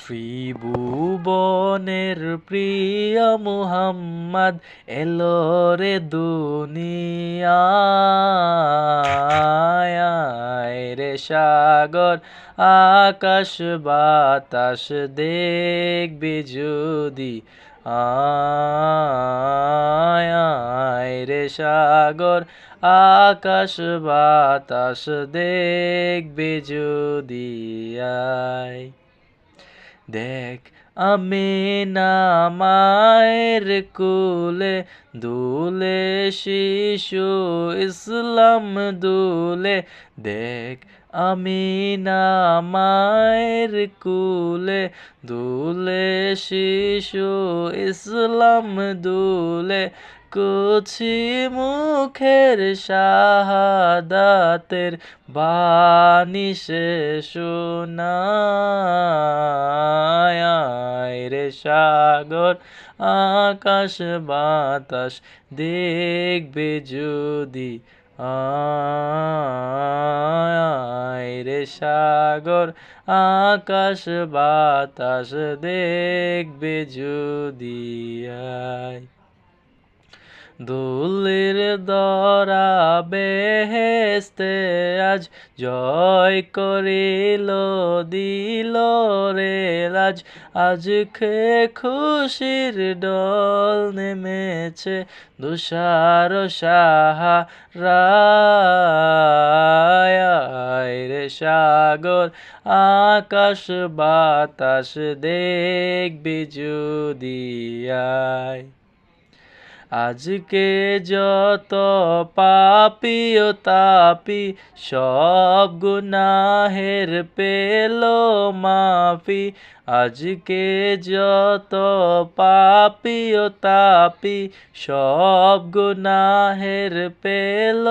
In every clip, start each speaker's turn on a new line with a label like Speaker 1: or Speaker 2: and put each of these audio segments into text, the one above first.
Speaker 1: ত্রিভুবনের প্রিয় মুহাম্মদ এলো রে দুনিয়ায় রে সাগর আকাশ বাতাস দেখবি যদি আয় রে সাগর আকাশ বাতাস দেখবি যদি আয় দেখ আমিনা মায়ের কোলে দুলে শিশু ইসলাম দুলে দেখ আমিনা মায়ের কোলে দুলে শিশু ইসলাম দুলে কুছি মুখের শাহাদাতের বাণী সে শোনায় রে সাগর আকাশ বাতাস দেখবে যদি আয় রে সাগর আকাশ বাতাস দেখবে যদি আয় দুলের দরা বেহেস্তে আজ জয় করিল দিল রে রাজ আজ খে খুশির ডল নেমেছে দুষার সাহারায় রে সাগর আকাশ বাতাস দেখবি যদি আয় আজকে যত পাপী ও তাপি সব গুনাহের পেল মাফি আজকে যত পাপী ও তাপি সব গুনাহের পেল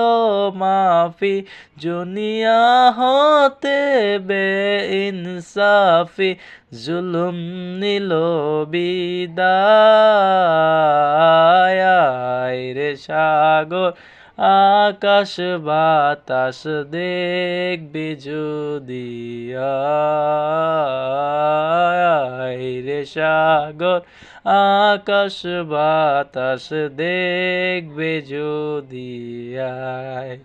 Speaker 1: মাফি দুনিয়া হতে বেইনসাফি জুলুম নিল বিদায় রে সাগর আকাশ বাতাস দেখবি যদি আয় রে সাগর আকাশ বাতাস দেখবে যদি আয়